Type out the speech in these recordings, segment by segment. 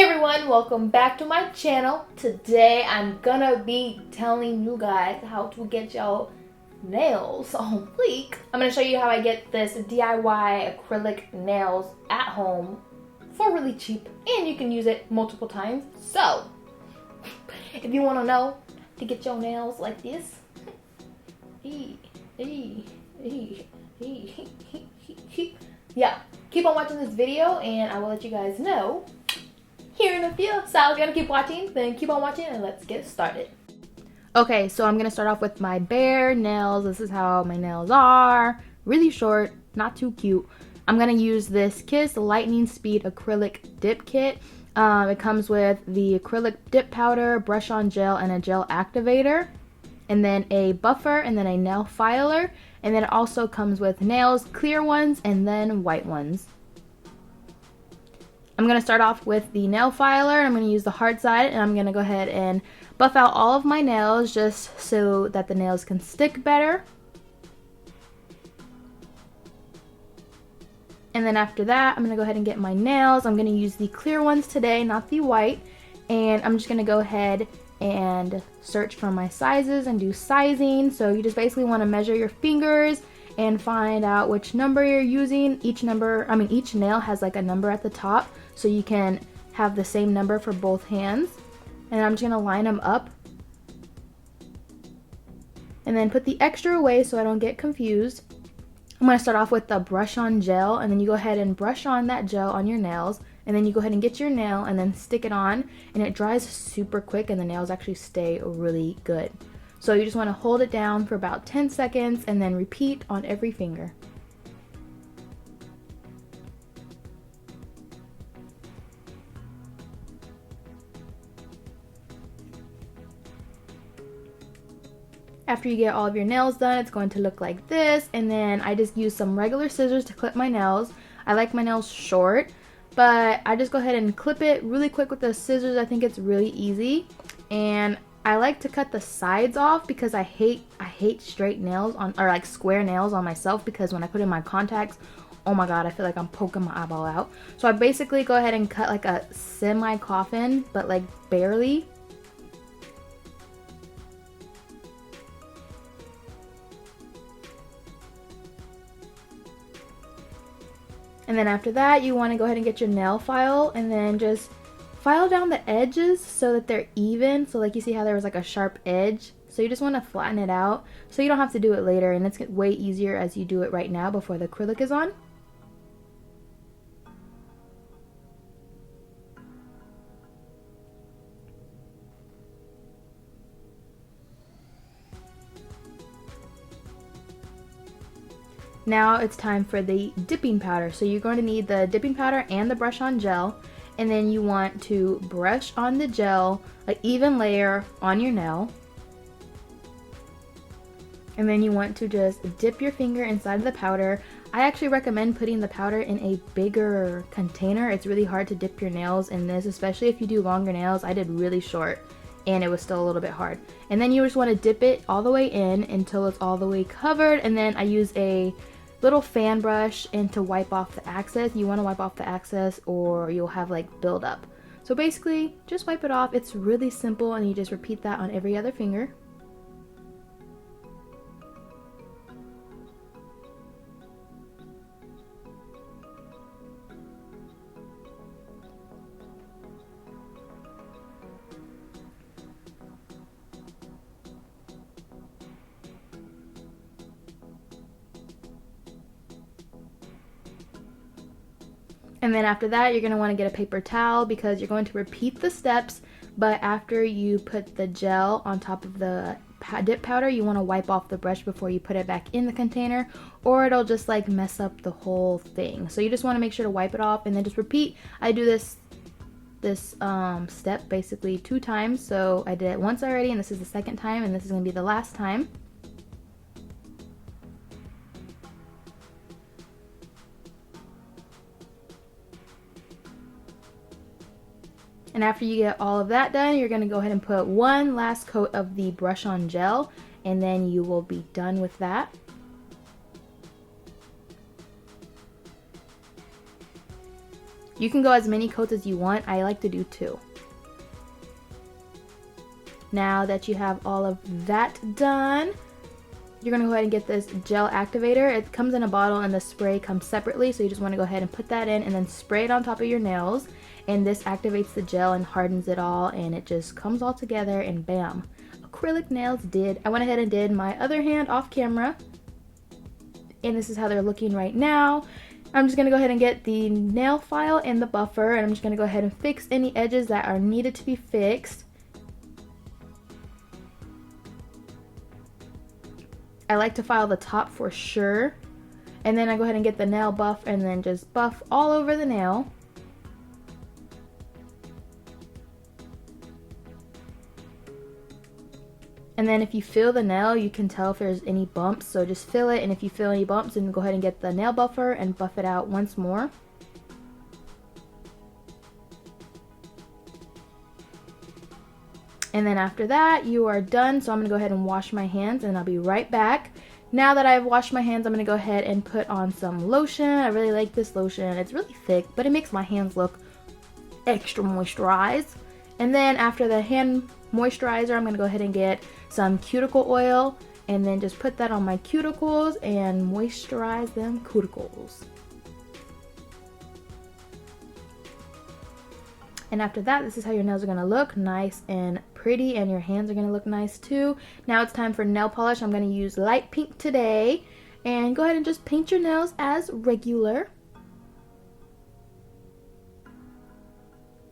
Hey everyone, welcome back to my channel. Today I'm gonna be telling you guys how to get your nails on fleek. I'm gonna show you how I get this DIY acrylic nails at home for really cheap, and you can use it multiple times. So if you want to know to get your nails like this, yeah, keep on watching this video and I will let you guys know here in a few. So I'm gonna keep watching, then keep on watching, and let's get started. Okay, so I'm gonna start off with my bare nails. This is how my nails are. Really short, not too cute. I'm gonna use this Kiss Lightning Speed Acrylic Dip Kit. It comes with the acrylic dip powder, brush on gel, and a gel activator, and then a buffer, and then a nail filer, and then it also comes with nails, clear ones and then white ones. I'm going to start off with the nail filer. I'm going to use the hard side, and I'm going to go ahead and buff out all of my nails just so that the nails can stick better. And then after that, I'm going to go ahead and get my nails. I'm going to use the clear ones today, not the white. And I'm just going to go ahead and search for my sizes and do sizing. So you just basically want to measure your fingers and find out which number you're using. Each nail has like a number at the top, so you can have the same number for both hands. And I'm just gonna line them up and then put the extra away so I don't get confused. I'm gonna start off with the brush on gel, and then you go ahead and brush on that gel on your nails, and then you go ahead and get your nail and then stick it on, and it dries super quick and the nails actually stay really good. So you just want to hold it down for about 10 seconds and then repeat on every finger. After you get all of your nails done, it's going to look like this, and then I just use some regular scissors to clip my nails. I like my nails short, but I just go ahead and clip it really quick with the scissors. I think it's really easy, and I like to cut the sides off because I hate straight nails on, or like square nails on myself, because when I put in my contacts, oh my god, I feel like I'm poking my eyeball out. So I basically go ahead and cut like a semi-coffin, but like barely. And then after that, you want to go ahead and get your nail file and then just file down the edges so that they're even. So like you see how there was like a sharp edge, so you just want to flatten it out so you don't have to do it later, and it's way easier as you do it right now before the acrylic is on. Now it's time for the dipping powder. So you're going to need the dipping powder and the brush on gel, and then you want to brush on the gel, an even layer on your nail. And then you want to just dip your finger inside of the powder. I actually recommend putting the powder in a bigger container. It's really hard to dip your nails in this, especially if you do longer nails. I did really short and it was still a little bit hard. And then you just want to dip it all the way in until it's all the way covered, and then I use a little fan brush and to wipe off the excess. You want to wipe off the excess or you'll have like buildup. So basically just wipe it off. It's really simple, and you just repeat that on every other finger. And then after that, you're going to want to get a paper towel because you're going to repeat the steps, but after you put the gel on top of the dip powder, you want to wipe off the brush before you put it back in the container, or it'll just like mess up the whole thing. So you just want to make sure to wipe it off and then just repeat. I do this step basically 2 times, so I did it once already, and this is the second time, and this is going to be the last time. And after you get all of that done, you're going to go ahead and put one last coat of the brush on gel, and then you will be done with that. You can go as many coats as you want. I like to do 2. Now that you have all of that done, you're gonna go ahead and get this gel activator. It comes in a bottle and the spray comes separately, so you just wanna go ahead and put that in and then spray it on top of your nails. And this activates the gel and hardens it all, and it just comes all together and bam. Acrylic nails did. I went ahead and did my other hand off camera. And this is how they're looking right now. I'm just gonna go ahead and get the nail file and the buffer, and I'm just gonna go ahead and fix any edges that are needed to be fixed. I like to file the top for sure. And then I go ahead and get the nail buff and then just buff all over the nail. And then if you feel the nail, you can tell if there's any bumps, so just feel it, and if you feel any bumps, then go ahead and get the nail buffer and buff it out once more. And then after that, you are done, so I'm gonna go ahead and wash my hands and I'll be right back. Now that I've washed my hands, I'm gonna go ahead and put on some lotion. I really like this lotion. It's really thick, but it makes my hands look extra moisturized. And then after the hand moisturizer, I'm gonna go ahead and get some cuticle oil and then just put that on my cuticles and moisturize them cuticles. And after that, this is how your nails are gonna look, nice and pretty, and your hands are gonna look nice too. Now it's time for nail polish. I'm gonna use light pink today, and go ahead and just paint your nails as regular.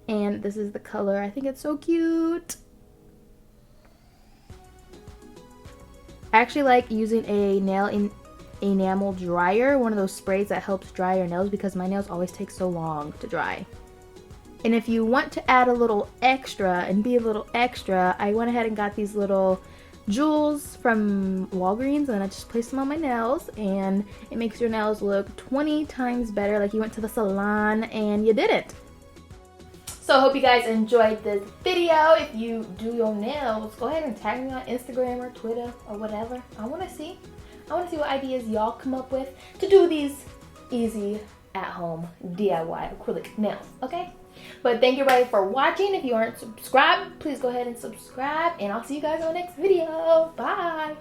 And this is the color. I think it's so cute. I actually like using a nail enamel dryer, one of those sprays that helps dry your nails, because my nails always take so long to dry. And if you want to add a little extra and be a little extra, I went ahead and got these little jewels from Walgreens, and I just placed them on my nails, and it makes your nails look 20 times better, like you went to the salon and you did it. So I hope you guys enjoyed this video. If you do your nails, go ahead and tag me on Instagram or Twitter or whatever. I want to see what ideas y'all come up with to do these easy at-home DIY acrylic nails, okay? But thank you everybody for watching. If you aren't subscribed, please go ahead and subscribe, and I'll see you guys on the next video. Bye!